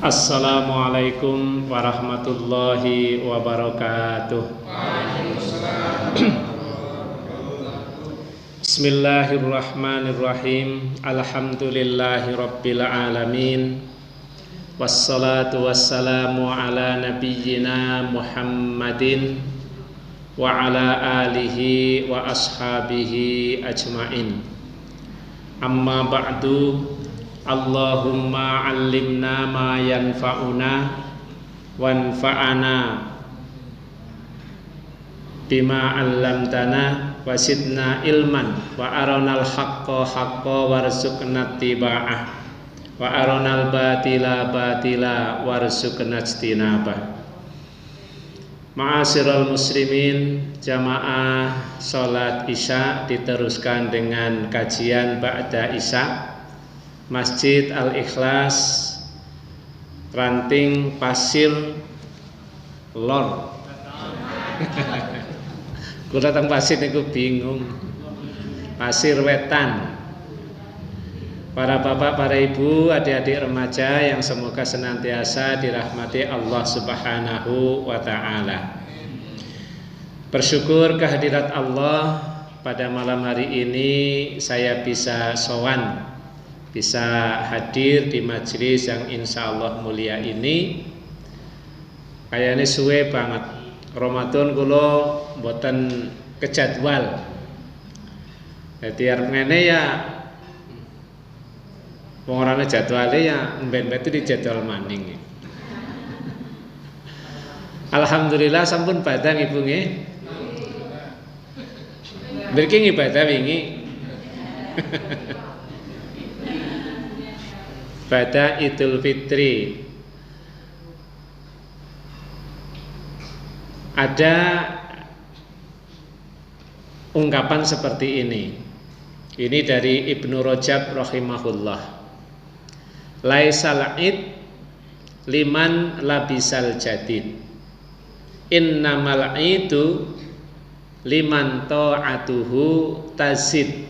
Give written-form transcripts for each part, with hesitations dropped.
Assalamualaikum warahmatullahi wabarakatuh. Bismillahirrahmanirrahim. Alhamdulillahi rabbil alamin. Wassalatu wassalamu ala nabiyyina Muhammadin wa ala alihi wa ashabihi ajmain. Amma ba'du. Allahumma 'allimna ma yanfa'una wanfa'ana bima 'allamtana wasidna ilman wa aronal haqqa haqqa warzuqna tiba'ah wa aronal batila batila warzuqna ijtinabah. Ma'asyiral muslimin, jamaah salat Isya diteruskan dengan kajian ba'da Isya Masjid Al-Ikhlas Ranting Pasir Lor. Gue datang pasir niku bingung. Pasir Wetan. Para bapak, para ibu, adik-adik remaja yang semoga senantiasa dirahmati Allah Subhanahu wa taala. Bersyukur kehadirat Allah pada malam hari ini saya bisa sowan, bisa hadir di majelis yang insya Allah mulia ini. Kayaknya suwe banget Ramadan kulo mboten kejadwal. Jadi arep ngene ya wong orane jadwale ya mben itu di jadwal maning. Alhamdulillah sampun badang Ibu nggih. Mriki ibadah wingi. Pada Idul Fitri ada ungkapan seperti ini. Ini dari Ibnu Rajab rahimahullah. Laisal id liman labisal jadid, innamal idu liman ta'atuhu tazid.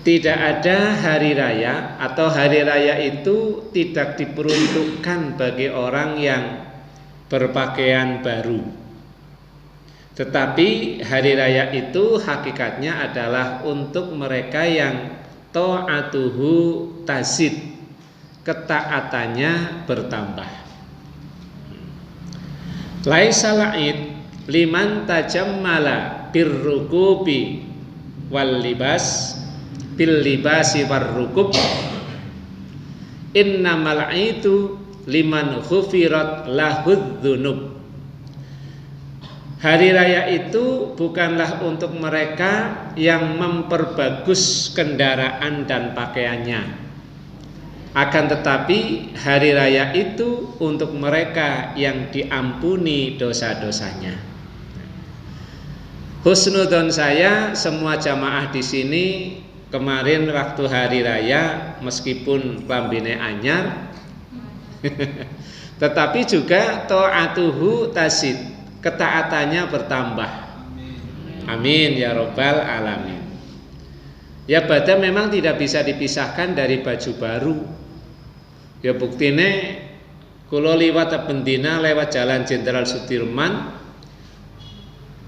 Tidak ada hari raya atau hari raya itu tidak diperuntukkan bagi orang yang berpakaian baru. Tetapi hari raya itu hakikatnya adalah untuk mereka yang ta'atuhu tazid, ketaatannya bertambah. Laisal id liman tajammala birrukubi wal libas bil libasi warrukub, innamal aitu liman khufirat lahud dzunub. Hari raya itu bukanlah untuk mereka yang memperbagus kendaraan dan pakaiannya, akan tetapi hari raya itu untuk mereka yang diampuni dosa-dosanya. Husnudzon saya semua jamaah di sini kemarin waktu hari raya meskipun klambine anyar tetapi juga ta'atuhu tasid, ketaatannya bertambah. Amin ya rabbal alamin. Ya badan memang tidak bisa dipisahkan dari baju baru. Ya buktine kula liwat bendina lewat Jalan Jenderal Sudirman,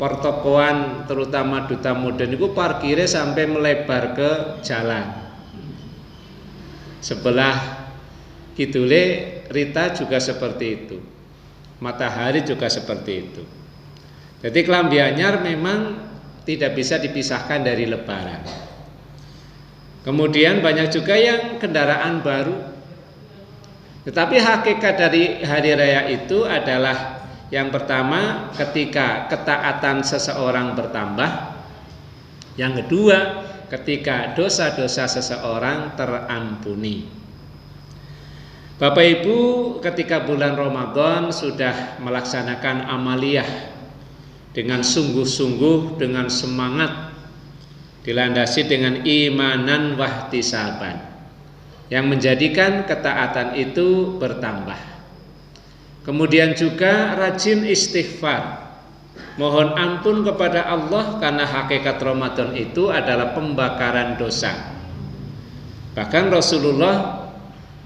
pertokoan terutama Duta Modern itu parkirnya sampai melebar ke jalan. Sebelah kidule Rita juga seperti itu. Matahari juga seperti itu. Jadi klambi anyar memang tidak bisa dipisahkan dari lebaran. Kemudian banyak juga yang kendaraan baru. Tetapi hakikat dari hari raya itu adalah yang pertama, ketika ketaatan seseorang bertambah. Yang kedua, ketika dosa-dosa seseorang terampuni. Bapak Ibu, ketika bulan Ramadan sudah melaksanakan amaliyah dengan sungguh-sungguh, dengan semangat, dilandasi dengan imanan wahtisaban, yang menjadikan ketaatan itu bertambah. Kemudian juga rajin istighfar, mohon ampun kepada Allah, karena hakikat Ramadan itu adalah pembakaran dosa. Bahkan Rasulullah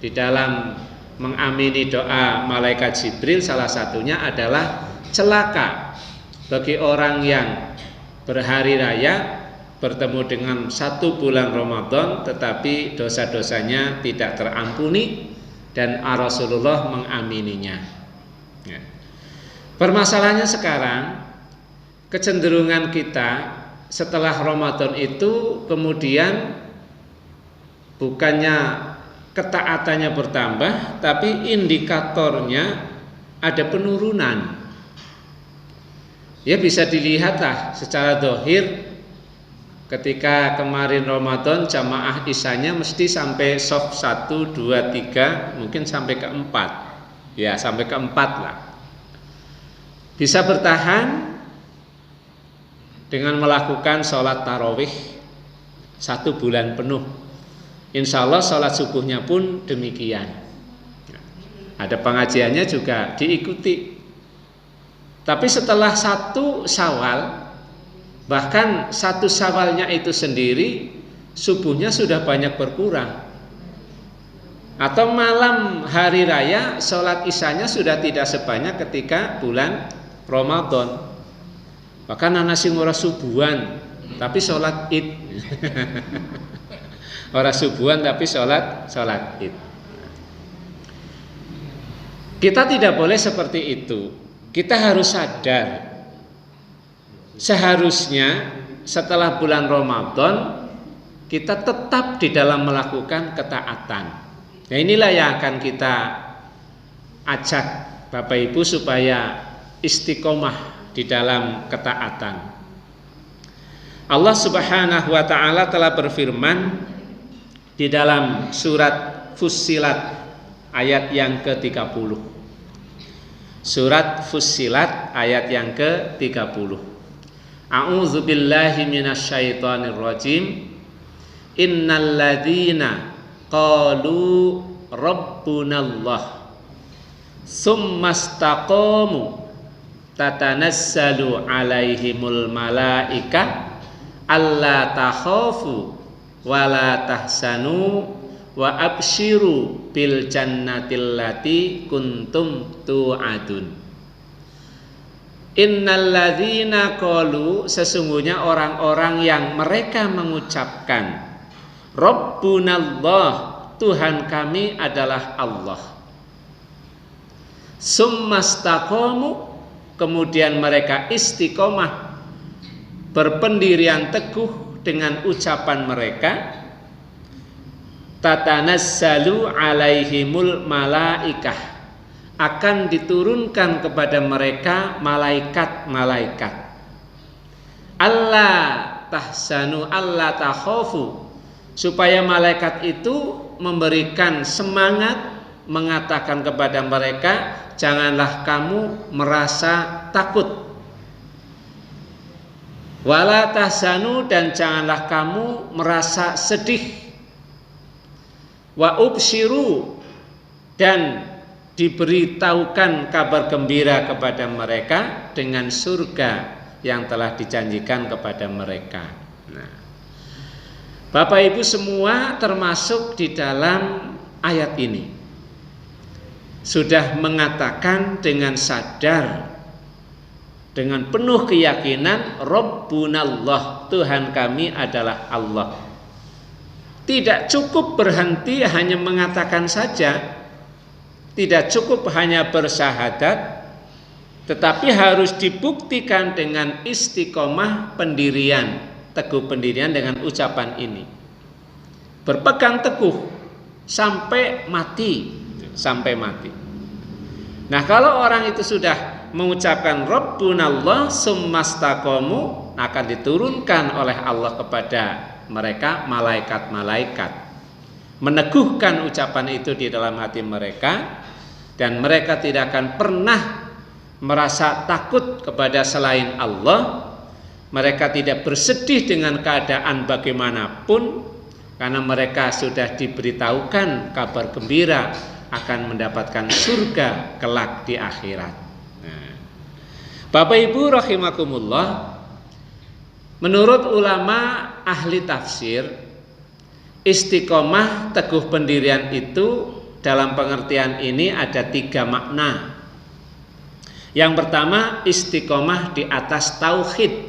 di dalam mengamini doa malaikat Jibril, salah satunya adalah celaka bagi orang yang berhari raya bertemu dengan 1 bulan Ramadan tetapi dosa-dosanya tidak terampuni dan Rasulullah mengamininya. Ya. Permasalahannya sekarang, kecenderungan kita setelah Ramadan itu kemudian bukannya ketaatannya bertambah, tapi indikatornya ada penurunan. Ya, bisa dilihatlah secara zahir ketika kemarin Ramadan jamaah isyanya mesti sampai shaf 1, 2, 3, mungkin sampai ke 4. Ya, sampai ke 4 lah. Bisa bertahan dengan melakukan sholat tarawih 1 bulan penuh. Insya Allah sholat subuhnya pun demikian. Ada pengajiannya juga diikuti. Tapi setelah 1 Syawal, bahkan 1 Syawalnya itu sendiri subuhnya sudah banyak berkurang. Atau malam hari raya sholat isyanya sudah tidak sebanyak ketika bulan Ramadan. Bahkan ana sing ora subuhan tapi sholat Id. Ora subuhan tapi sholat Id. Kita tidak boleh seperti itu. Kita harus sadar, seharusnya setelah bulan Ramadan kita tetap di dalam melakukan ketaatan. Nah, inilah yang akan kita ajak Bapak Ibu supaya istiqomah di dalam ketaatan. Allah Subhanahu wa taala telah berfirman di dalam surat Fussilat ayat yang ke-30. Surat Fussilat ayat yang ke-30. A'udzu billahi minasyaitonir rajim. Innal ladzina qalu rabbunallah summastaqamu tatanazzalu alaihimul malaika alla takhafu wala tahsanu wa absyiru bil jannatil lati kuntum tu'adun. Innal ladzina qalu, sesungguhnya orang-orang yang mereka mengucapkan Rabbunallah, Tuhan kami adalah Allah. Summastaqamu, kemudian mereka istiqomah berpendirian teguh dengan ucapan mereka, tatanazzalu alaihimul malaikah, akan diturunkan kepada mereka malaikat-malaikat. Allah tahsanu Allah takhafu, supaya malaikat itu memberikan semangat, mengatakan kepada mereka, janganlah kamu merasa takut. Wala tahsanu, dan janganlah kamu merasa sedih. Wa ubsyiru, dan diberitahukan kabar gembira kepada mereka dengan surga yang telah dijanjikan kepada mereka. Nah, Bapak Ibu semua termasuk di dalam ayat ini sudah mengatakan dengan sadar, dengan penuh keyakinan, Rabbunallah, Tuhan kami adalah Allah. Tidak cukup berhenti hanya mengatakan saja, tidak cukup hanya bersyahadat, tetapi harus dibuktikan dengan istiqomah pendirian, teguh pendirian dengan ucapan ini. Berpegang teguh sampai mati, sampai mati. Nah, kalau orang itu sudah mengucapkan Rabbunallah summastaqamu, akan diturunkan oleh Allah kepada mereka malaikat-malaikat, meneguhkan ucapan itu di dalam hati mereka, dan mereka tidak akan pernah merasa takut kepada selain Allah. Mereka tidak bersedih dengan keadaan bagaimanapun, karena mereka sudah diberitahukan kabar gembira akan mendapatkan surga kelak di akhirat. Nah, Bapak Ibu rahimakumullah, menurut ulama ahli tafsir, istiqomah teguh pendirian itu dalam pengertian ini ada 3 makna. Yang pertama, istiqomah di atas tauhid.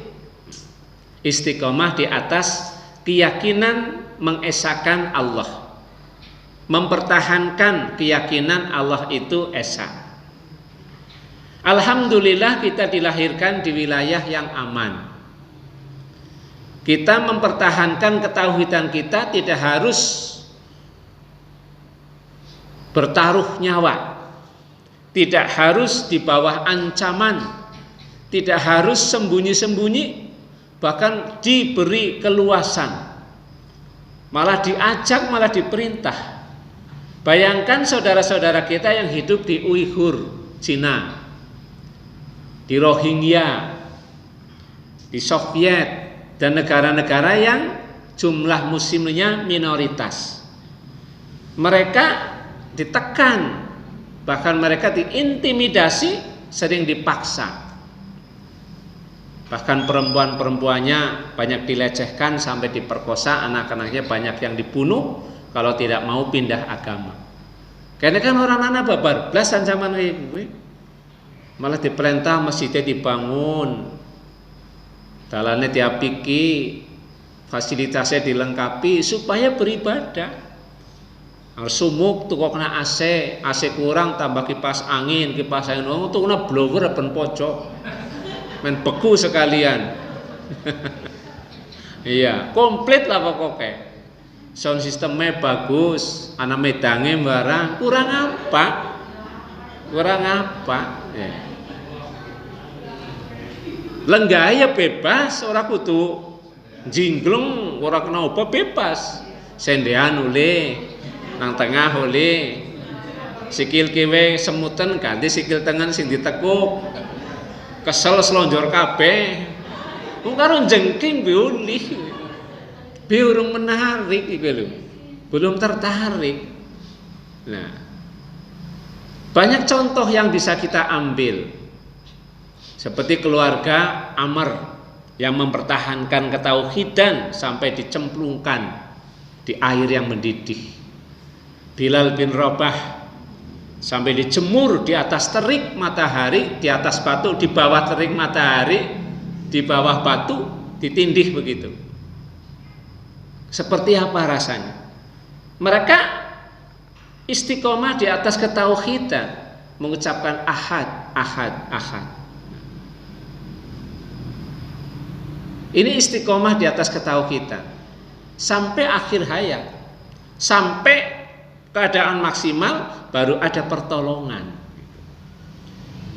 Istiqomah di atas keyakinan mengesahkan Allah, mempertahankan keyakinan Allah itu esa. Alhamdulillah kita dilahirkan di wilayah yang aman. Kita mempertahankan ketauhidan kita tidak harus bertaruh nyawa, tidak harus di bawah ancaman, tidak harus sembunyi-sembunyi, bahkan diberi keluasan, malah diajak, malah diperintah. Bayangkan saudara-saudara kita yang hidup di Uighur, Cina, di Rohingya, di Soviet, dan negara-negara yang jumlah muslimnya minoritas. Mereka ditekan, bahkan mereka diintimidasi, sering dipaksa. Bahkan perempuan-perempuannya banyak dilecehkan sampai diperkosa, anak-anaknya banyak yang dibunuh kalau tidak mau pindah agama. Karena kan orang anak babar belasan zaman kayak gue, malah diperintah masjidnya dibangun, dalannya diapiki, fasilitasnya dilengkapi supaya beribadah. Sumuk tuh kok kena AC kurang tambah kipas angin tuh kena blower ben pojok. Men beku sekalian. Iya, komplit lah pokoknya. Sound sistemnya bagus, anak medangnya barang, kurang apa? Ya. Lenggaya bebas, ora kudu jinggleng, ora kena apa bebas. Sendean oleh, nang tengah oleh. Sikil kiwe semutan ganti sikil tengen sing ditekuk. Kesel selonjor kabeh. Wong karo jengking biuli. Biurung menarik iki lho. Belum tertarik. Nah, banyak contoh yang bisa kita ambil. Seperti keluarga Amr yang mempertahankan ketauhidan sampai dicemplungkan di air yang mendidih. Bilal bin Rabah sampai dijemur di atas terik matahari, di atas batu, di bawah terik matahari, di bawah batu, ditindih begitu. Seperti apa rasanya? Mereka istiqomah di atas ketauhidan, mengucapkan ahad, ahad, ahad. Ini istiqomah di atas ketauhidan sampai akhir hayat, sampai keadaan maksimal baru ada pertolongan.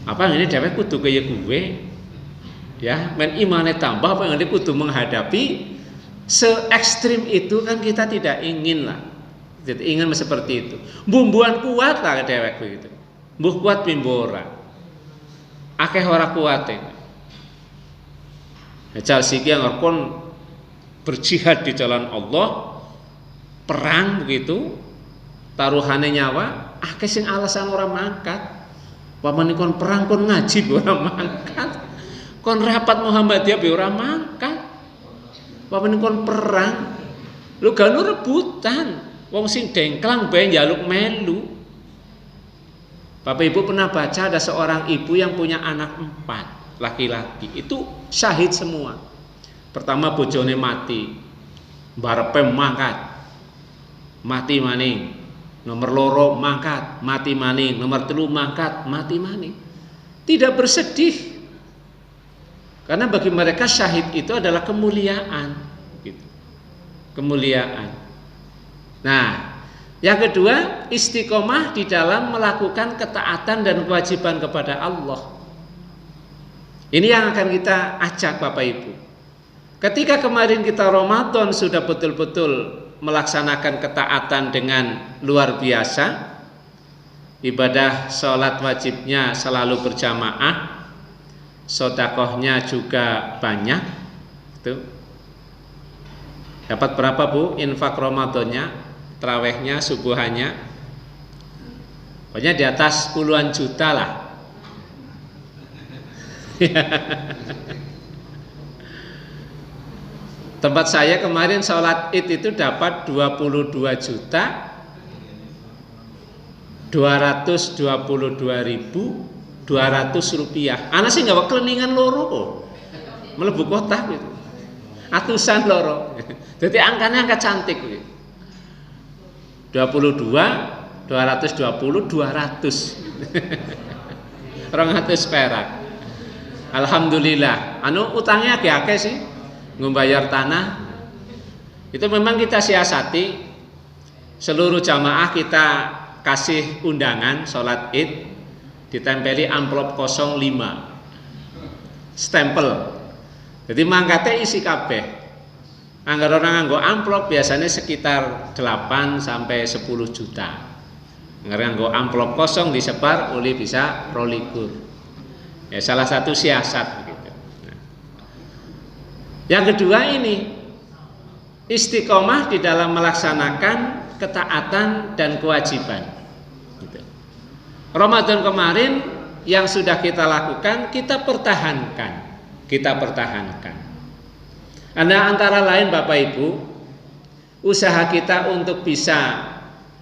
Apa ini dhewek kudu kaya gue? Ya, men imane tambah apa yang kudu menghadapi se ekstrim itu kan kita tidak ingin lah. Tidak ingin seperti itu. Bumbuan kuat lah dhewek begitu. Mbuh kuat pimbora. Akeh ora kuate. Jal siki ngakon berjihad di jalan Allah, perang begitu, taruhane nyawa, akeh sing alasan ora mangkat. Pamane kon perang kon ngaji ora mangkat. Kon rapat Muhammadiyah ora mangkat. Pamane kon perang, lu ganu rebutan. Wong sing dengklang bae njaluk melu. Bapak Ibu pernah baca ada seorang ibu yang punya anak 4 laki-laki, itu syahid semua. Pertama bojone mati, barepe mangkat, mati maning. Nomor loro mangkat, mati maning. Nomor 3 mangkat, mati maning. Tidak bersedih, karena bagi mereka syahid itu adalah kemuliaan, gitu. Kemuliaan. Nah, yang kedua, istiqomah di dalam melakukan ketaatan dan kewajiban kepada Allah. Ini yang akan kita ajak Bapak Ibu. Ketika kemarin kita Ramadan sudah betul-betul melaksanakan ketaatan dengan luar biasa, ibadah sholat wajibnya selalu berjamaah, sedekahnya juga banyak. Itu dapat berapa Bu infak Ramadannya, tarawehnya, subuhannya? Pokoknya di atas puluhan juta lah. Tempat saya kemarin sholat id itu dapat 22 juta 222.200 rupiah. Anak sih nggak keleningan loro, melebu kotak gitu. Atusan loro. Jadi angkanya angka cantik gitu. 22, 220, 200. 200 perak. Alhamdulillah. Utangnya akeh sih. Ngumbayar tanah. Itu memang kita siasati, seluruh jamaah kita kasih undangan sholat id, ditempeli amplop 05 stempel. Jadi mangkate isi kabeh. Anggar orang nganggo amplop biasanya sekitar 8 sampai 10 juta. Anggar nganggo amplop kosong disebar oleh bisa rolikur. Ya salah satu siasat begitu. Nah. Yang kedua ini istiqomah di dalam melaksanakan ketaatan dan kewajiban. Ramadan kemarin yang sudah kita lakukan kita pertahankan. Karena antara lain Bapak Ibu, usaha kita untuk bisa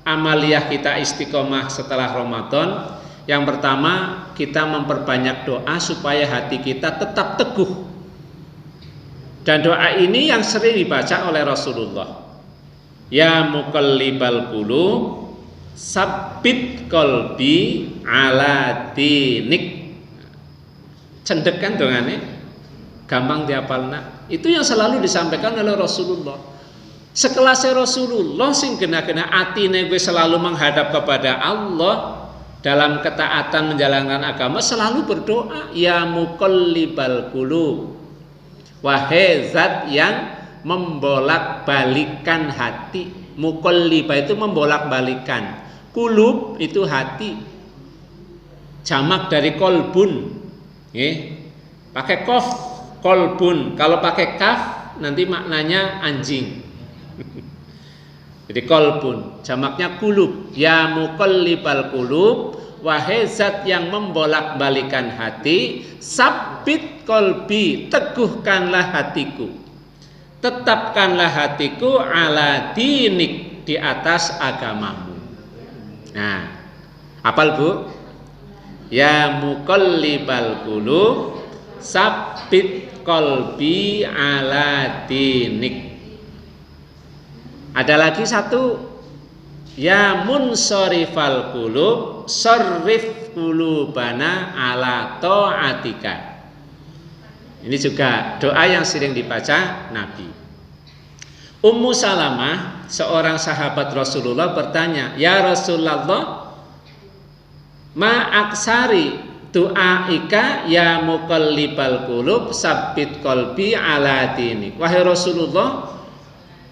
amaliyah kita istiqomah setelah Ramadan, yang pertama kita memperbanyak doa supaya hati kita tetap teguh. Dan doa ini yang sering dibaca oleh Rasulullah. Ya muqallibal qulub, sabbit qalbi ala dinik. Cendek kan dongane, gampang dihafalna. Itu yang selalu disampaikan oleh Rasulullah. Sekelas Rasulullah sing gena-gena atine gue selalu menghadap kepada Allah dalam ketaatan menjalankan agama, selalu berdoa ya muqallibal qulub. Wahai zat yang membolak-balikan hati. Muqallibah itu membolak-balikan. Kulub itu hati. Jamak dari kolbun. Pakai kof, kolbun. Kalau pakai kaf nanti maknanya anjing. Jadi kolbun, jamaknya kulub. Ya muqallibal qulub, wahai zat yang membolak-balikan hati, sabbit qalbi, teguhkanlah hatiku, tetapkanlah hatiku ala dinik, di atas agamamu. Nah, hafal Bu? Ya muqallibal qulub, sabbit qalbi ala dinik. Ada lagi satu, ya munsharifal qulub, sarrif qulubana ala ta'atika. Ini juga doa yang sering dibaca Nabi. Ummu Salamah, seorang sahabat Rasulullah bertanya, ya Rasulullah, ma aksari du'aika ya muqallibal qulub, sabbit qalbi ala dinik. Wahai Rasulullah,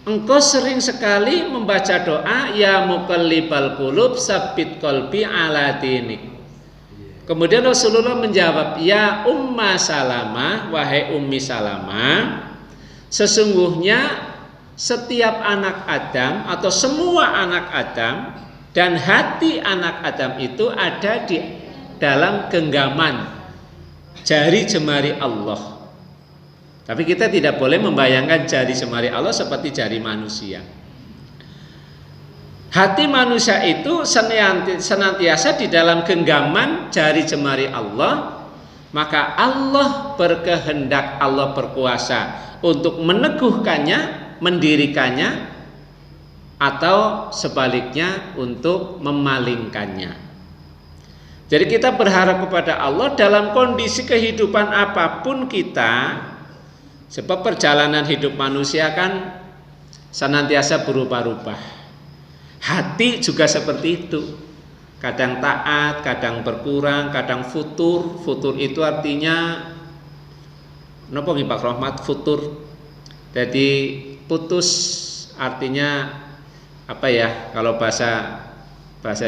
engkau sering sekali membaca doa ya muqallibal qulub, sabbit qalbi ala dinik. Kemudian Rasulullah menjawab, ya Umma Salamah, wahai Ummi Salamah, sesungguhnya setiap anak Adam atau semua anak Adam dan hati anak Adam itu ada di dalam genggaman jari jemari Allah. Tapi kita tidak boleh membayangkan jari jemari Allah seperti jari manusia. Hati manusia itu senantiasa di dalam genggaman jari jemari Allah. Maka Allah berkehendak, Allah berkuasa untuk meneguhkannya, mendirikannya, atau sebaliknya untuk memalingkannya. Jadi kita berharap kepada Allah dalam kondisi kehidupan apapun kita. Sebab perjalanan hidup manusia kan senantiasa berubah-ubah. Hati juga seperti itu. Kadang taat, kadang berkurang, kadang futur. Futur itu artinya napa nggih Pak Rahmat? Futur. Jadi putus artinya apa ya? Kalau bahasa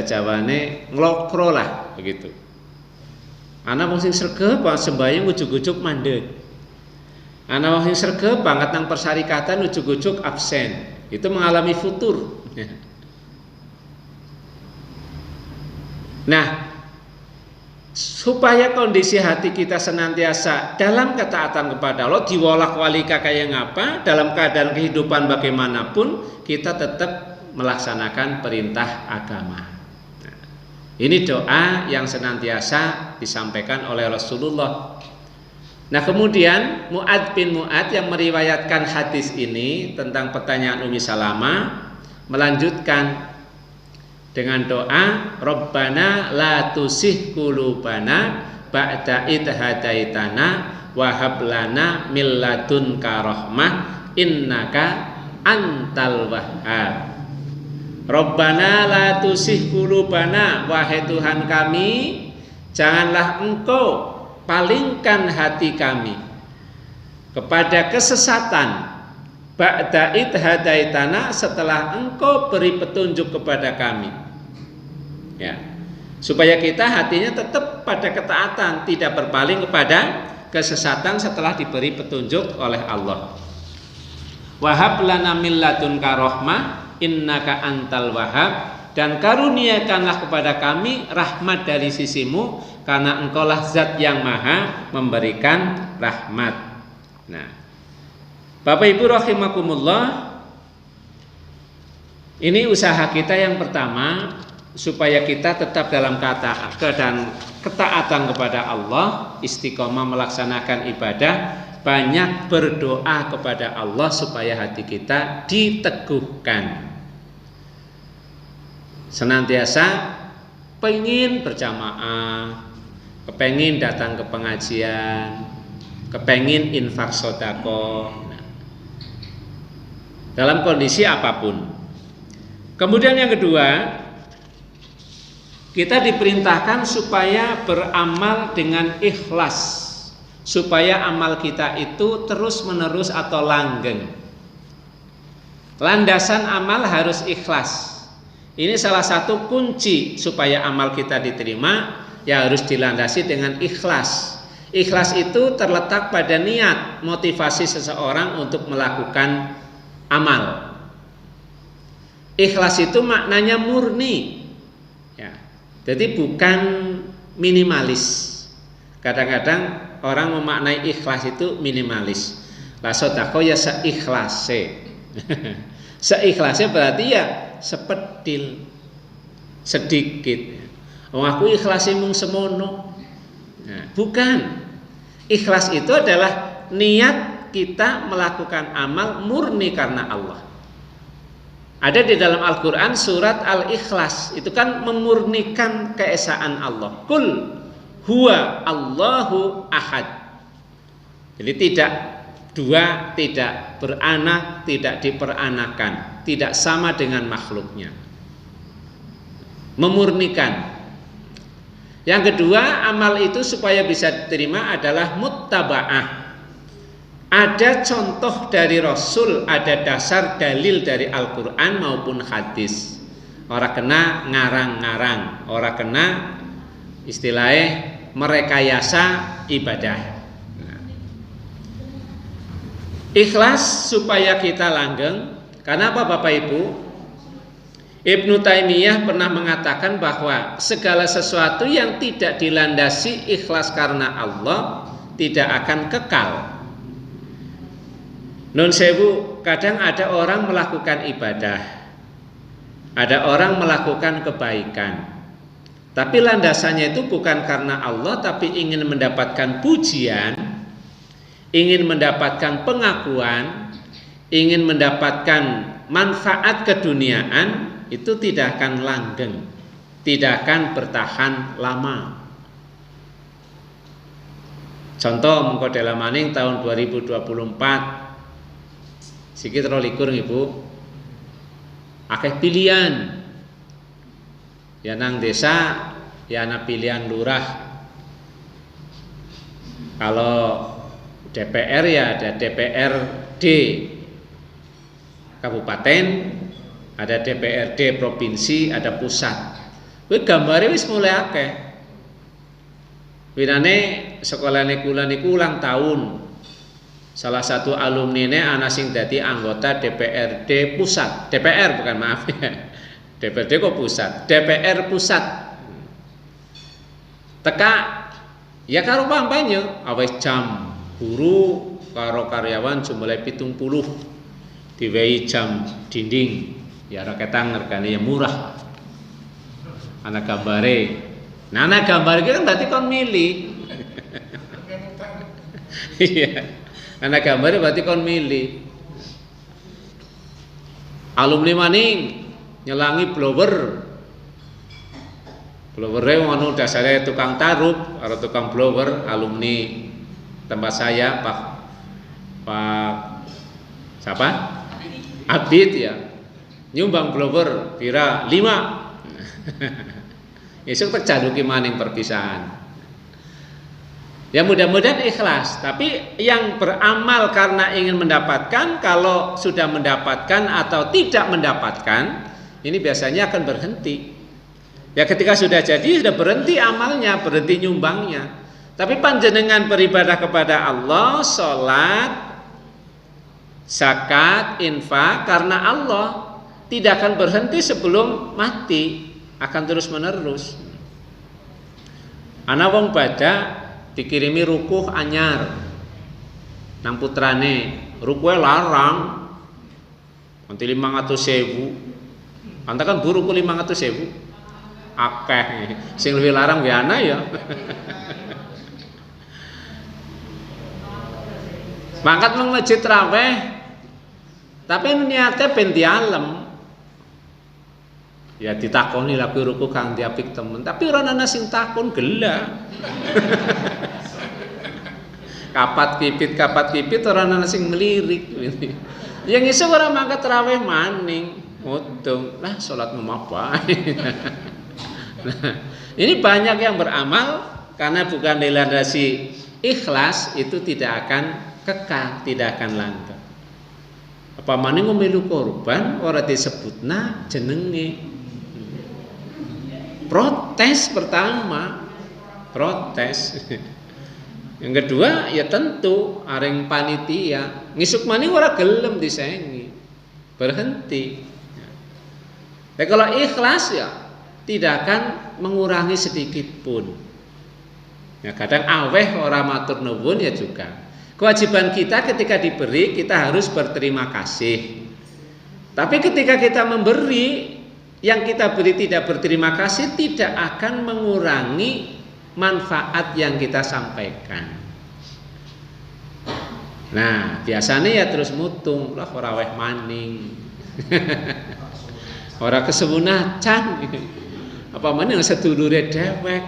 Jawane nglokro lah begitu. Ana wong sing sregep sembayang ujug-ujug mandeg. Ana wong sing sregep banget nang persyarikatan ujug-ujug absen. Itu mengalami futur. Nah, supaya kondisi hati kita senantiasa dalam ketaatan kepada Allah, diwolak-walika kayak ngapa, dalam keadaan kehidupan bagaimanapun kita tetap melaksanakan perintah agama. Nah, Ini doa yang senantiasa disampaikan oleh Rasulullah. Nah, kemudian Mu'ad bin Mu'ad yang meriwayatkan hadis ini tentang pertanyaan Ummi Salamah melanjutkan dengan doa, Rabbana la tuzigh qulubana ba'da idh hadaitana wa hab lana min ladunka rahmah innaka antal wahhab. Rabbana la tuzigh qulubana, wahai Tuhan kami, janganlah Engkau palingkan hati kami kepada kesesatan ba'da id hadaitana, setelah Engkau beri petunjuk kepada kami. Ya, supaya kita hatinya tetap pada ketaatan, tidak berpaling kepada kesesatan setelah diberi petunjuk oleh Allah. Wahab lana min ladunka rahmah innaka antal wahhab, dan karuniakanlah kepada kami rahmat dari sisimu, karena Engkaulah zat yang maha memberikan rahmat. Nah, Bapak Ibu rahimakumullah, ini usaha kita yang pertama supaya kita tetap dalam keadaan ketaatan kepada Allah, istiqomah melaksanakan ibadah, banyak berdoa kepada Allah supaya hati kita diteguhkan. Senantiasa pengen berjamaah, kepengin datang ke pengajian, kepengin infak sedekah, dalam kondisi apapun. Kemudian yang kedua, kita diperintahkan supaya beramal dengan ikhlas, supaya amal kita itu terus menerus atau langgeng. Landasan amal harus ikhlas. Ini salah satu kunci supaya amal kita diterima, ya harus dilandasi dengan ikhlas. Ikhlas itu terletak pada niat, motivasi seseorang untuk melakukan amal. Ikhlas itu maknanya murni, ya. Jadi bukan minimalis. Kadang-kadang orang memaknai ikhlas itu minimalis. La sedekah ya seikhlasé. Seikhlasé berarti ya sepedil, sedikit. Oh, aku ikhlasi mung semono. Nah, bukan. Ikhlas itu adalah niat kita melakukan amal murni karena Allah. Ada di dalam Al-Quran surat Al-Ikhlas, itu kan memurnikan keesaan Allah. Qul huwa Allahu ahad. Jadi tidak dua, tidak beranak, tidak diperanakan, tidak sama dengan makhluknya. Memurnikan. Yang kedua, amal itu supaya bisa diterima adalah muttaba'ah. Ada contoh dari Rasul, ada dasar dalil dari Al-Quran maupun hadis. Orang kena ngarang-ngarang, orang kena istilahnya merekayasa ibadah. Ikhlas supaya kita langgeng. Karena apa Bapak Ibu? Ibnu Taimiyah pernah mengatakan bahwa segala sesuatu yang tidak dilandasi ikhlas karena Allah tidak akan kekal. Nun sewu, kadang ada orang melakukan ibadah, ada orang melakukan kebaikan, tapi landasannya itu bukan karena Allah, tapi ingin mendapatkan pujian, ingin mendapatkan pengakuan, ingin mendapatkan manfaat keduniaan, itu tidak akan langgeng, tidak akan bertahan lama. Contoh mengko dalam maning tahun 2024 sikit rolikur Ibu, akeh pilihan. Ya nang desa ya ana pilihan lurah. Kalau DPR ya ada DPRD kabupaten, ada DPRD provinsi, ada pusat. Kuwi gambare wis mulai akeh. Winane sekolahane kula niku ulang tahun. Salah satu alumni ini ana sing dadi anggota DPRD pusat. DPR bukan, maaf ya. DPRD kok pusat? DPR pusat. Teka ya karo pampanye awes jam guru karo karyawan jumlah 70 diwehi jam dinding. Ya ora ketang regane ya murah. Ana gambare. Nah, ana gambare kan berarti kon milih. Iya. Ana gambare berarti kon milih. Alumni maning nyelangi blower. Blowere ngono dasare tukang tarup atau tukang blower, alumni tempat saya Pak siapa? Abid ya. Nyumbang blower kira 5. Esuk terjaduki maning perpisahan. Ya mudah-mudahan ikhlas, tapi yang beramal karena ingin mendapatkan, kalau sudah mendapatkan atau tidak mendapatkan, ini biasanya akan berhenti. Ya ketika sudah jadi, sudah berhenti amalnya, berhenti nyumbangnya. Tapi panjenengan beribadah kepada Allah, sholat, zakat, infak, karena Allah tidak akan berhenti sebelum mati, akan terus menerus. Ana wong badak dikirimi rukuh anyar nang putrane, rukuhe larang nanti 500.000. Anta kan buruku 500.000 akeh, sing luwih larang ya ana ya. Mangkat nang masjid raweh tapi niate ben dialem. Ya ditakoni lha kuwi ruku kang diapik temen, tapi ora ana sing takon gelah. Kapat kipit ora ana sing melirik. Yang isuk ora mangkat raweh maning, untung lah salat apa. Nah, ini banyak yang beramal karena bukan dilandasi ikhlas, itu tidak akan kekal, tidak akan langgeng. Apa maning melu korban ora disebutna jenenge. Protes pertama, protes. Yang kedua ya tentu areng panitia ngisuk maning ora gelem disengi, berhenti. Tapi kalau ikhlas ya tidak akan mengurangi sedikit pun. Ya kadang aweh ora matur nuwun ya juga. Kewajiban kita ketika diberi kita harus berterima kasih. Tapi ketika kita memberi, yang kita beri tidak berterima kasih tidak akan mengurangi manfaat yang kita sampaikan. Nah, biasanya ya terus mutung lah ora weh maning. Ora kesemunacan. Apa maning sedulure dhewek.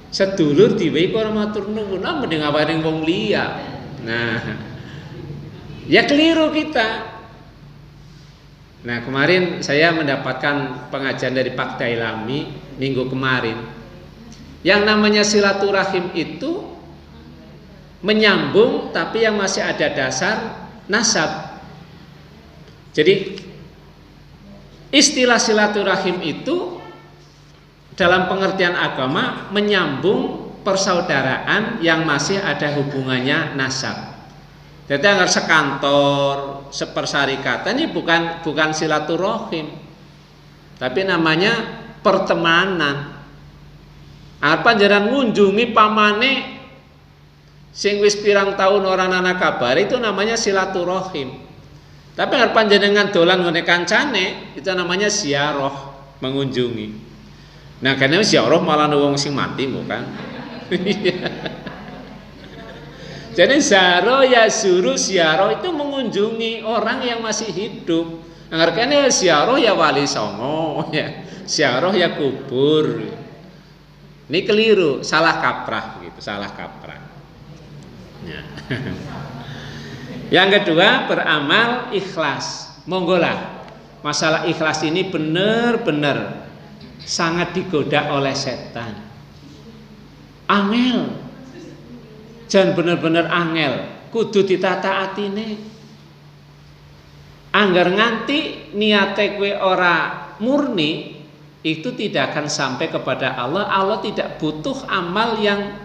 Sedulur diwehi ora matur nuwun, mending awaring wong liya. Nah, ya keliru kita. Nah kemarin saya mendapatkan pengajian dari Pak Dailami minggu kemarin. Yang namanya silaturahim itu menyambung tapi yang masih ada dasar nasab. Jadi istilah silaturahim itu dalam pengertian agama menyambung persaudaraan yang masih ada hubungannya nasab. Jadi agar sekantor, sepersyarikatan ini bukan silaturahim, tapi namanya pertemanan. Apa panjenengan ngunjungi pamane sing wis pirang tahun orang anak kabar itu namanya silaturahim. Tapi agar panjenengan dolan ngene kancane itu namanya ziarah, mengunjungi. Nah karena ziarah malah wong sing mati bukan. Jadi zaro ya suruh ziarah itu mengunjungi orang yang masih hidup. Ngarepane ziarah ya wali songo ya. Ziarah ya kubur. Ini keliru, salah kaprah gitu, salah kaprah. Ya. Yang kedua, beramal ikhlas. Monggolah. Masalah ikhlas ini benar-benar sangat digoda oleh setan. Angel. Jan bener-bener angel, kudu ditata atine. Angger nganti niate kowe ora murni, itu tidak akan sampai kepada Allah. Allah tidak butuh amal yang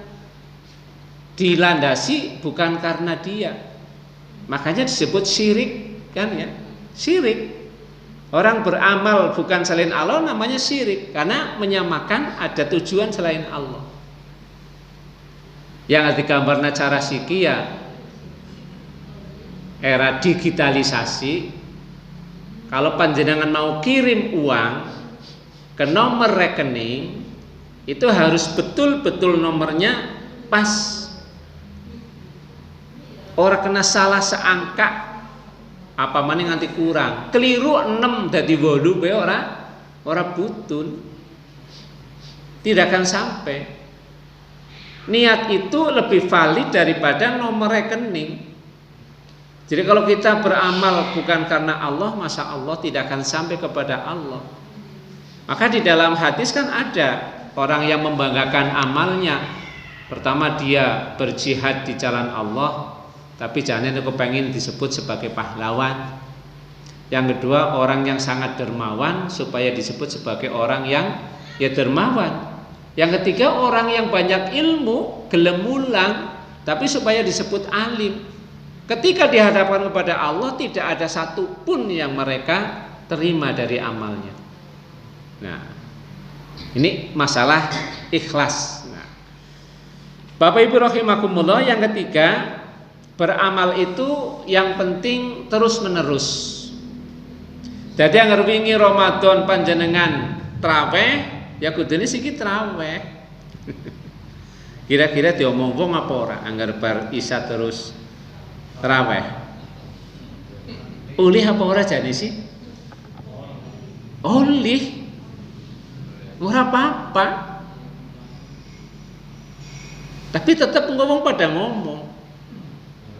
dilandasi bukan karena dia. Makanya disebut syirik kan ya? Syirik. Orang beramal bukan selain Allah namanya syirik karena menyamakan ada tujuan selain Allah. Yang digambarna cara siki ya era digitalisasi. Kalau panjenengan mau kirim uang ke nomor rekening itu harus betul-betul nomornya pas. Orang kena salah seangka, apa maning nganti kurang, keliru 6 dadi 8 be ora butun. Tidak akan sampai. Niat itu lebih valid daripada nomor rekening. Jadi kalau kita beramal bukan karena Allah, masa Allah tidak akan sampai kepada Allah. Maka di dalam hadis kan ada orang yang membanggakan amalnya. Pertama dia berjihad di jalan Allah, tapi jangan kepengen disebut sebagai pahlawan. Yang kedua orang yang sangat dermawan supaya disebut sebagai orang yang ya dermawan. Yang ketiga orang yang banyak ilmu, gelem mulang, tapi supaya disebut alim. Ketika dihadapkan kepada Allah tidak ada satupun yang mereka terima dari amalnya. Nah, ini masalah ikhlas. Nah, Bapak Ibu rahimakumullah, yang ketiga, beramal itu yang penting terus menerus. Jadi yang wingi Ramadan panjenengan traweh, ya kudune siki traweh. Kira-kira diomong wong apa ora anggar bar isya terus traweh? Ulih apa ora jane sih? Ulih. Ora apa-apa. Tapi tetap ngomong pada ngomong.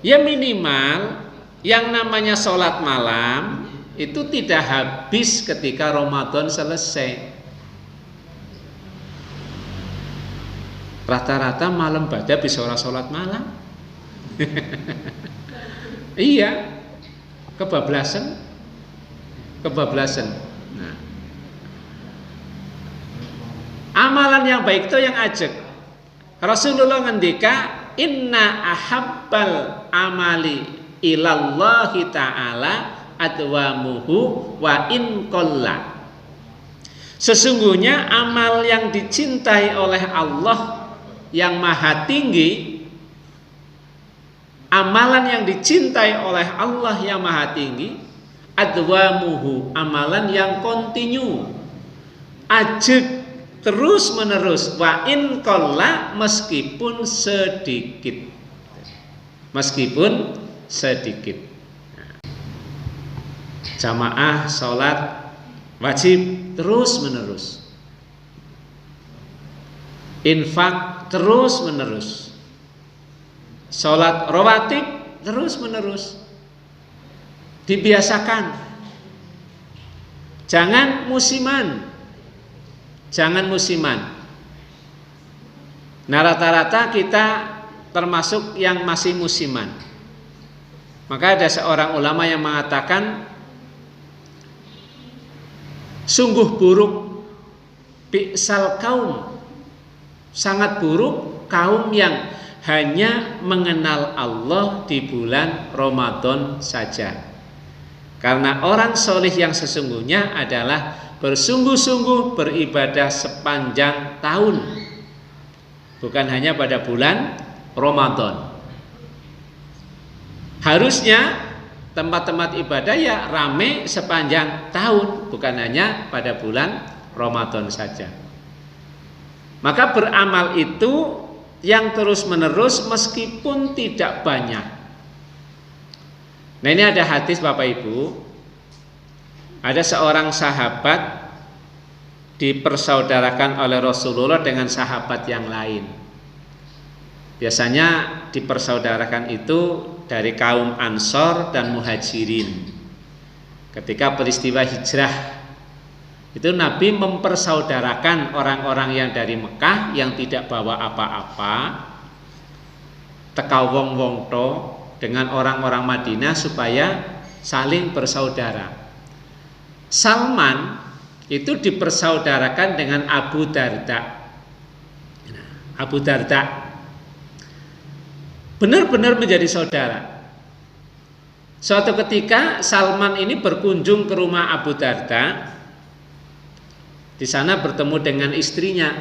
Ya minimal yang namanya sholat malam itu tidak habis ketika Ramadan selesai. Rata-rata malam baca bisa orang sholat malam. Iya, kebablasan. Nah, amalan yang baik itu yang ajak. Rasulullah ngendika, inna ahabbal amali ilallahi ta'ala adwamuhu wa in qalla. Sesungguhnya amal yang dicintai oleh Allah yang maha tinggi, amalan yang dicintai oleh Allah yang maha tinggi, adwamuhu, amalan yang kontinu, ajak terus menerus, wa in qalla, meskipun sedikit. Jamaah sholat wajib terus menerus, infak terus menerus, sholat rawatib terus menerus, dibiasakan. Jangan musiman. Nah, rata-rata kita termasuk yang masih musiman. Maka ada seorang ulama yang mengatakan, sungguh buruk, bi'sal kaum, sangat buruk kaum yang hanya mengenal Allah di bulan Ramadan saja. Karena orang soleh yang sesungguhnya adalah bersungguh-sungguh beribadah sepanjang tahun, bukan hanya pada bulan Ramadan. Harusnya tempat-tempat ibadah ya rame sepanjang tahun, bukan hanya pada bulan Ramadan saja. Maka beramal itu yang terus-menerus meskipun tidak banyak. Nah, ini ada hadis Bapak Ibu. Ada seorang sahabat dipersaudarakan oleh Rasulullah dengan sahabat yang lain. Biasanya dipersaudarakan itu dari kaum Ansor dan Muhajirin. Ketika peristiwa hijrah itu Nabi mempersaudarakan orang-orang yang dari Mekah yang tidak bawa apa-apa, teka wong-wong to, dengan orang-orang Madinah supaya saling bersaudara. Salman itu dipersaudarakan dengan Abu Darda. Abu Darda benar-benar menjadi saudara. Suatu ketika Salman ini berkunjung ke rumah Abu Darda. Di sana bertemu dengan istrinya.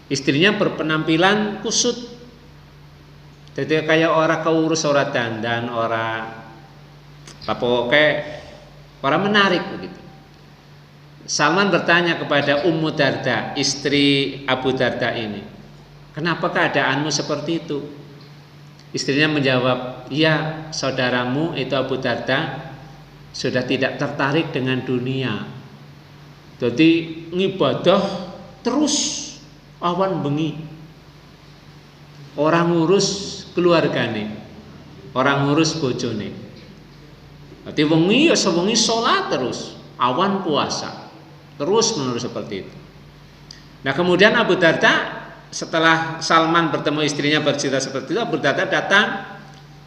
Istrinya berpenampilan kusut. Jadi kayak orang keurus, orang dandan, orang apa, orang menarik begitu. Salman bertanya kepada Ummu Darda, istri Abu Darda ini, kenapa keadaanmu seperti itu? Istrinya menjawab, ya saudaramu itu Abu Darda sudah tidak tertarik dengan dunia. Jadi ngibadah terus awan bengi. Orang ngurus keluargane, orang ngurus bojone. Nanti wengi ya sewengi sholat terus, awan puasa. Terus menerus seperti itu. Nah kemudian Abu Darda setelah Salman bertemu istrinya bercerita seperti itu, Abu Darda datang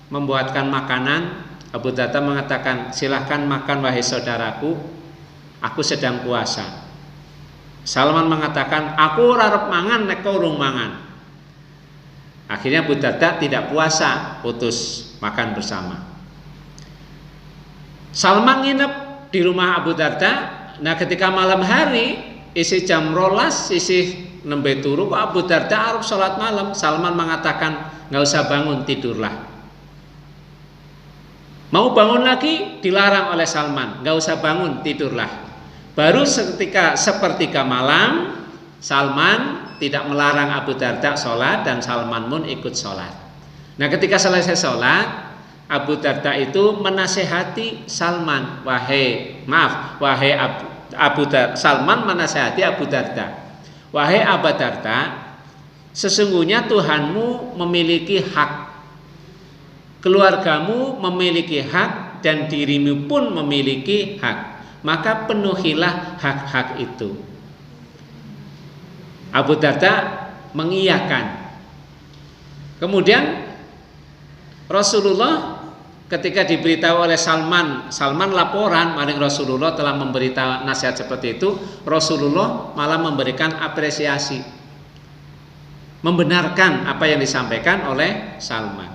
membuatkan makanan. Abu Darda mengatakan, silahkan makan wahai saudaraku, aku sedang puasa. Salman mengatakan, aku rarep mangan nek urung mangan. Akhirnya Abu Darda tidak puasa, putus makan bersama. Salman nginep di rumah Abu Darda. Nah ketika malam hari isi jam 12 isi nembe turu kok Abu Darda arep sholat malam. Salman mengatakan nggak usah bangun, tidurlah. Mau bangun lagi dilarang oleh Salman, nggak usah bangun, tidurlah. Baru sepertiga malam Salman tidak melarang Abu Darda sholat dan Salman pun ikut sholat. Nah ketika selesai sholat Abu Darda itu menasehati Salman, Salman menasehati Abu Darda, wahai Abu Darda, sesungguhnya Tuhanmu memiliki hak, keluargamu memiliki hak, dan dirimu pun memiliki hak, maka penuhilah hak-hak itu. Abu Darda mengiyakan. Kemudian Rasulullah ketika diberitahu oleh Salman laporan maring Rasulullah telah memberitahu nasihat seperti itu, Rasulullah malah memberikan apresiasi, membenarkan apa yang disampaikan oleh Salman.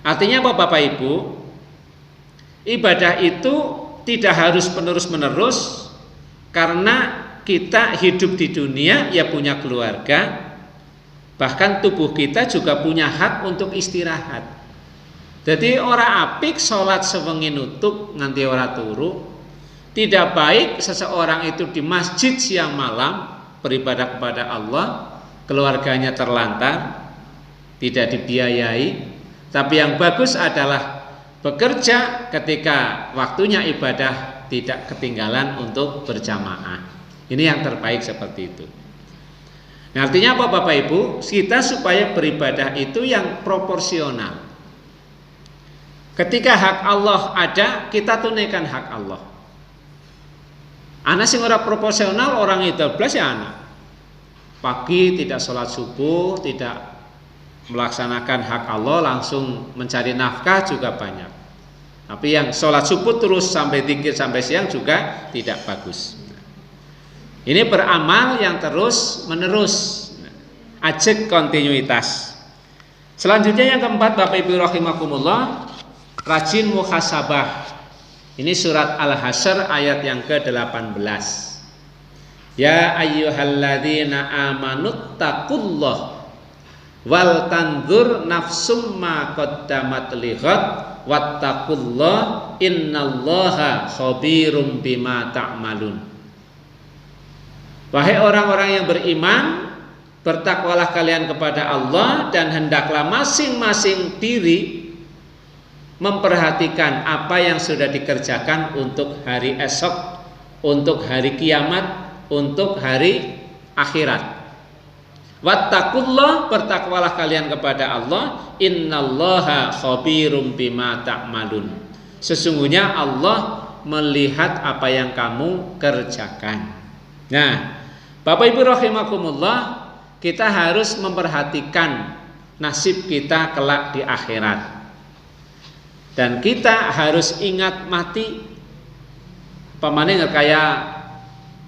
Artinya apa Bapak Ibu? Ibadah itu tidak harus menerus-menerus, karena kita hidup di dunia ya punya keluarga, bahkan tubuh kita juga punya hak untuk istirahat. Jadi ora apik sholat sewengi nutuk nganti ora turu. Tidak baik seseorang itu di masjid siang malam beribadah kepada Allah, keluarganya terlantar, tidak dibiayai. Tapi yang bagus adalah bekerja ketika waktunya ibadah tidak ketinggalan untuk berjamaah. Ini yang terbaik seperti itu. Nah, artinya apa Bapak Ibu? Kita supaya beribadah itu yang proporsional. Ketika hak Allah ada, kita tunaikan hak Allah. Anak sing ora proporsional orang itu belas ya anak. Pagi tidak sholat subuh, tidak melaksanakan hak Allah, langsung mencari nafkah juga banyak. Tapi yang sholat subuh terus sampai zikir sampai siang juga tidak bagus. Ini beramal yang terus menerus, ajak kontinuitas. Selanjutnya yang keempat Bapak Ibu rahimakumullah, rajin muhasabah. Ini surat Al-Hasyr ayat yang ke-18. Ya ayyuhalladzina amanuttaqullah wal tanzur nafsum ma qaddamat lighad wattaqullah innallaha khabirum bima ta'malun. Wahai orang-orang yang beriman, bertakwalah kalian kepada Allah dan hendaklah masing-masing diri memperhatikan apa yang sudah dikerjakan untuk hari esok, untuk hari kiamat, untuk hari akhirat. Wattaqullah, bertakwalah kalian kepada Allah, innallaha khabirum bima ta'malun. Sesungguhnya Allah melihat apa yang kamu kerjakan. Nah, Bapak Ibu rahimakumullah, kita harus memperhatikan nasib kita kelak di akhirat. Dan kita harus ingat mati. Pamane kaya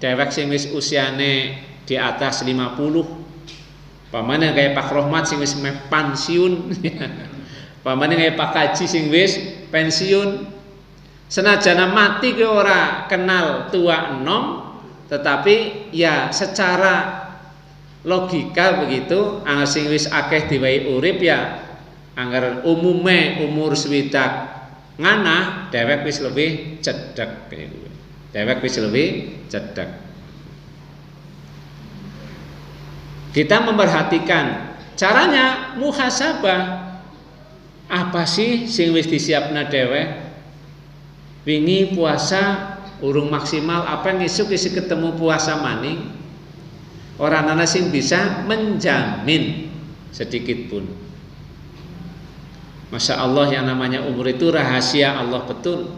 dewek sing wis usiane di atas 50. Pamane kaya Pak Rohmat sing wis pensiun. Pamane kaya Pak Kaji sing wis pensiun. Senajana mati ke ora kenal tua enom, tetapi ya secara logika begitu, angger sing wis akeh diwehi urip ya anggar umume umur swidak nganah, dewek wis lebih cedek. Dewek wis lebih cedek. Kita memperhatikan caranya muhasabah. Apa sih sing wis disiapna dhewek? Wingi puasa urung maksimal, apa ngisuk isi ketemu puasa maning. Orang ana sing bisa menjamin sedikit pun. Masya Allah, yang namanya umur itu rahasia Allah betul.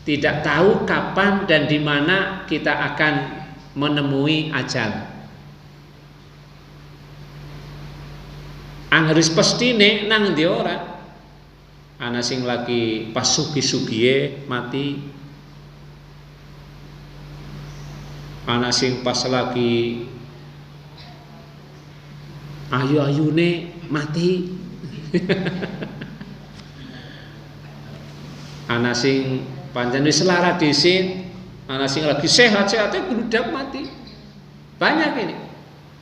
Tidak tahu kapan dan di mana kita akan menemui ajal. Anggeris pestine nang ndi ora. Ana sing lagi pas sugi-sugihe mati. Ana sing pas lagi ayu-ayune mati. Ana sing pancen wis lara dhisik, ana sing lagi sehat-sehatnya bludak mati. Banyak ini.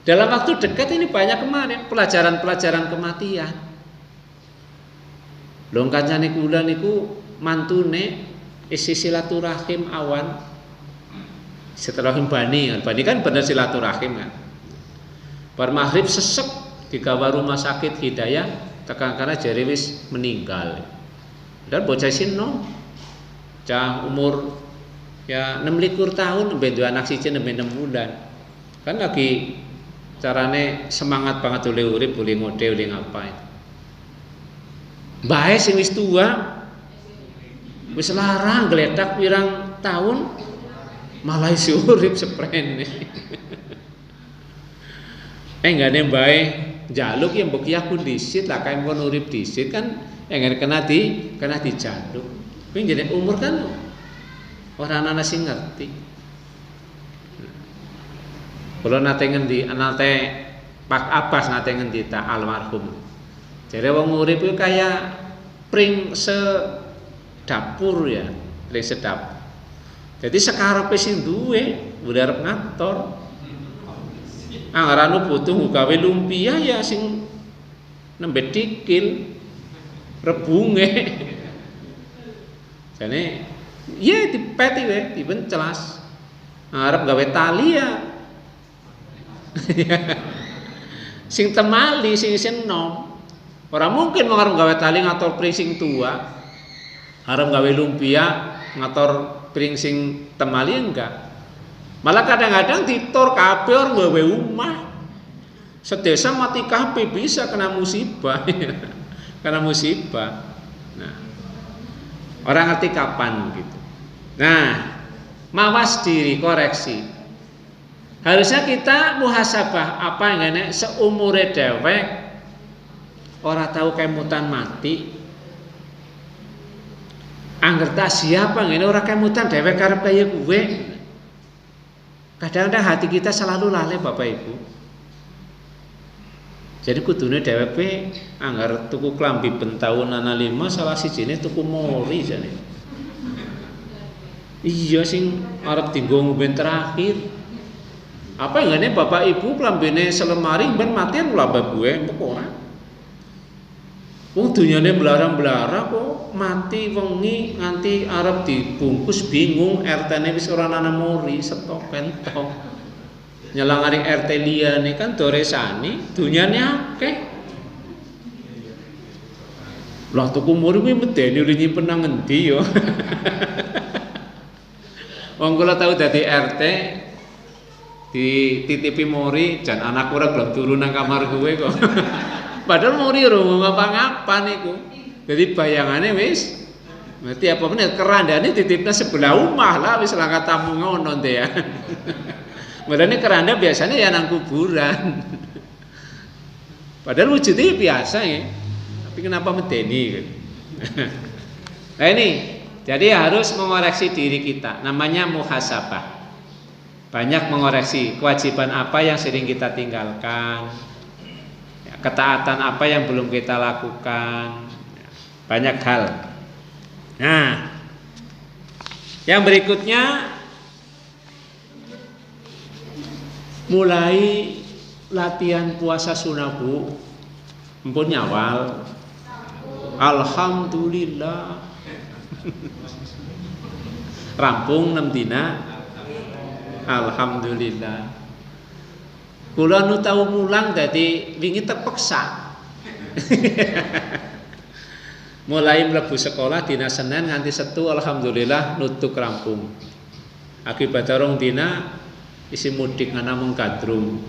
Dalam waktu dekat ini banyak kemarin pelajaran-pelajaran kematian. Lho kancane kula niku mantune isi silaturahim awan. Silaturahim bani kan bener silaturahim kan. Bar maghrib sesek digawa rumah sakit Hidayah tekan karena jare wis meninggal. Dan bocah sino cah umur ya 26 tahun nembe duwe anak siji nembe 6 bulan. Kan lagi carane semangat banget oleh urip, boleh ngode, boleh ngapain. Bae sing wis tua wis larang gledak pirang tahun malah isi urip seprene. Enggane bae jaluk yang mbok aku disit lah kae kon urip disit kan enggak kena dijaluk. Kuwi jenenge umur kan ora ana sing ngerti. Kula nate ngendi Pak Abbas nate ngendi ta almarhum. Jare wong urip kuwi kaya pring sedapur ya, pring sedap. Jadi sekarepe sing duwe udah arep ngatur. Anggaran butuh gawe lumpia ya sing nembe dikil rebunge. Jane iya dipeti wae, dipenclas. Arep gawe tali ya sing temali sing enom. Ora mungkin arep gawe tali ngatur pring sing tua. Arep gawe lumpia ngatur pring sing temali enggak. Malah kadang-kadang ditor kabeh orang gawe omah. Sedesa mati kabeh bisa kena musibah. Kena musibah. Nah, orang ngerti kapan gitu. Nah, mawas diri, koreksi. Harusnya kita muhasabah apa yang enek seumure dewek ora tahu kemutan mati. Angger tak siapa ngene ora kemutan dewek karep kaya kowe. Kadang-kadang hati kita selalu lalai Bapak Ibu. Jadi kudune dheweke anggar tuku klambi ben taun ana 5 salah sijine tuku mori jane. Iya sing arep dienggo ngomben terakhir. Apa ngene Bapak Ibu klambine selemari ben mati kula babuhe mbok ora. Wong dunyane blarang-blarang kok mati wengi nganti arep dibungkus bingung RT-ne wis ora ana mori stok pentok. Nyelangari RT liyane kan doresani dunyane akeh. Lah tuku mori kuwi medeni ora nyimpen nang endi yo. Wong kula tau dadi RT dititipi mori jan anak ora gelem turu nang kamar kowe kok. Padahal mori ora ngapa-ngapa niku. Jadi bayangane wis berarti apa meneh kerandane titipna sebelah omah lah wis langkah tamu ngono ya. Merane keranda biasanya ya nang kuburan. Padahal wujudnya biasa ya. Tapi kenapa medeni gitu. Nah ini jadi harus mengoreksi diri kita. Namanya muhasabah. Banyak mengoreksi kewajiban apa yang sering kita tinggalkan, ketaatan apa yang belum kita lakukan, banyak hal. Nah, yang berikutnya mulai latihan puasa sunnah Bu. Empun nyawal. Alhamdulillah. Rampung 6 dina. Alhamdulillah. Kula nu tau mulang dadi wingi terpaksa. Mulai mlebu sekolah dina Senin nganti Setu alhamdulillah nutuk rampung. Akibat rong dina isi mudik ana mung gadrung.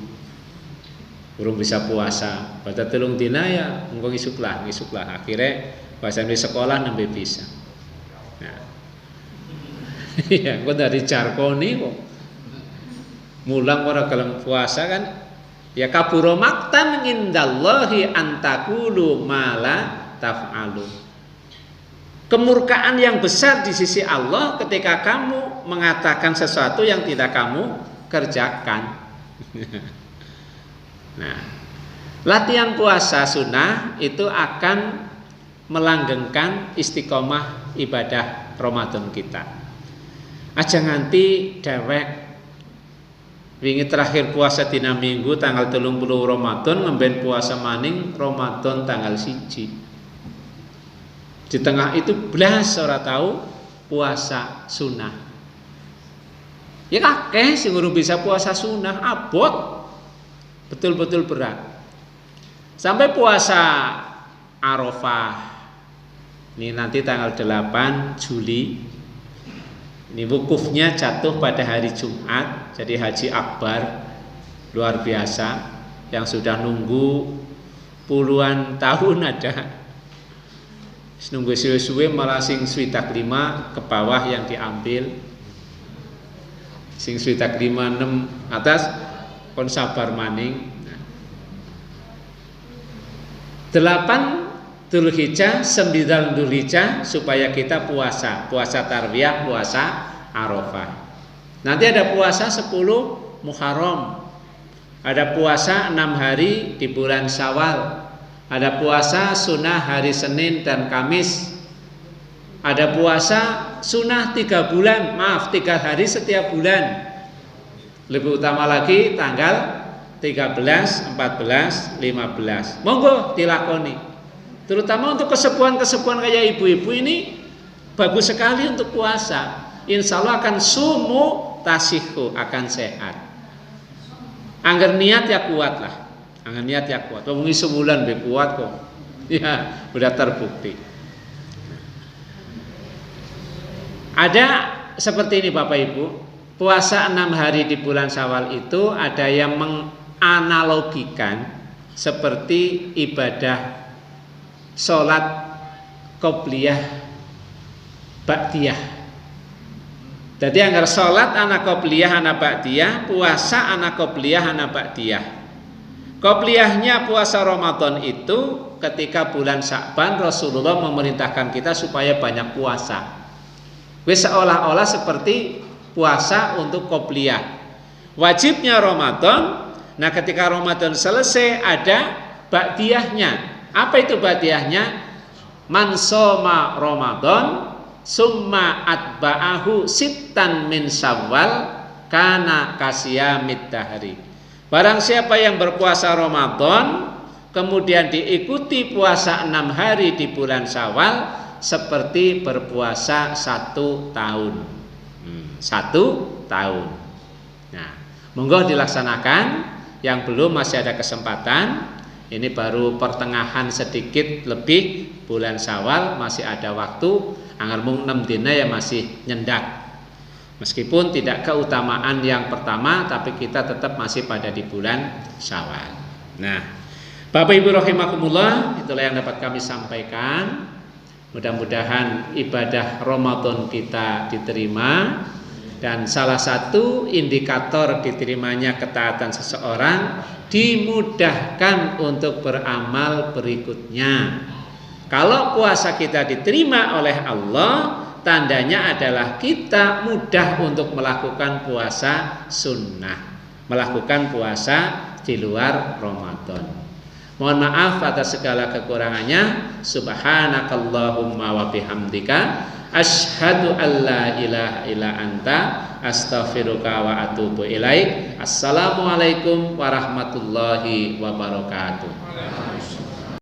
Urung bisa puasa. Pada 3 dina ya engko ngisuklah. Akhirnya bahasa di sekolah nembe bisa. Nah. Ya, kok dari jarkoni kok. Mulang ora gelem puasa kan? Ya kabura maktan indallahi antakulu mala taf'alu. Kemurkaan yang besar di sisi Allah ketika kamu mengatakan sesuatu yang tidak kamu kerjakan. Nah, latihan puasa sunnah itu akan melanggengkan istiqomah ibadah Ramadan kita. Aja nganti dewek wingi terakhir puasa dina Minggu tanggal 30 Ramadan ngemben puasa maning Ramadan tanggal 1. Di tengah itu blas ora tahu puasa sunnah. Ya kakek sing urung bisa puasa sunnah abot. Betul-betul berat. Sampai puasa Arafah. Ini nanti tanggal 8 Juli. Ini wukufnya jatuh pada hari Jumat. Jadi haji akbar luar biasa yang sudah nunggu puluhan tahun ada. Nunggu suwe-suwe malah sing swidak 5 ke bawah yang diambil. Sing swidak 5 6 atas kon sabar maning. 8 Dzulhijjah, 9 Dzulhijjah supaya kita puasa tarwiyah, puasa Arafah. Nanti ada puasa 10 Muharram. Ada puasa 6 hari di bulan Syawal. Ada puasa sunnah hari Senin dan Kamis. Ada puasa sunnah 3 bulan, 3 hari setiap bulan. Lebih utama lagi tanggal 13, 14, 15. Monggo dilakoni. Terutama untuk kesepuan-kesepuan kayak ibu-ibu ini bagus sekali untuk puasa. Insya Allah akan sumu tasihu, akan sehat. Angger niat ya kuat lah. Angger niat ya kuat. Ngomongin sebulan be kuat kok. Ya, udah terbukti. Ada seperti ini Bapak Ibu. Puasa 6 hari di bulan Syawal itu ada yang menganalogikan seperti ibadah sholat qobliyah ba'diyah. Jadi agar sholat anak qobliyah anak ba'diyah, puasa anak qobliyah anak ba'diyah. Qobliyahnya puasa Ramadan itu ketika bulan Sya'ban Rasulullah memerintahkan kita supaya banyak puasa. Wis seolah-olah seperti puasa untuk qobliyah. Wajibnya Ramadan. Nah, ketika Ramadan selesai ada ba'diyahnya. Apa itu ba'diyahnya? Man shoma Ramadan summa atba'ahu sittan min Syawal kana kasiyamid dahri. Barang siapa yang berpuasa Ramadan kemudian diikuti puasa 6 hari di bulan Syawal seperti berpuasa 1 tahun. 1 tahun. Nah, monggo dilaksanakan. Yang belum masih ada kesempatan. Ini baru pertengahan sedikit lebih bulan Syawal, masih ada waktu. Anggar mung 6 dina ya masih nyendak. Meskipun tidak keutamaan yang pertama, tapi kita tetap masih pada di bulan Syawal. Nah, Bapak Ibu rahimakumullah, itulah yang dapat kami sampaikan. Mudah-mudahan ibadah Ramadan kita diterima. Dan salah satu indikator diterimanya ketaatan seseorang dimudahkan untuk beramal berikutnya. Kalau puasa kita diterima oleh Allah, tandanya adalah kita mudah untuk melakukan puasa sunnah, melakukan puasa di luar Ramadan. Mohon maaf atas segala kekurangannya. Subhanakallahumma wa bihamdika asyhadu an la ilaha illa anta astaghfiruka wa atubu ilaik. Assalamualaikum warahmatullahi wabarakatuh.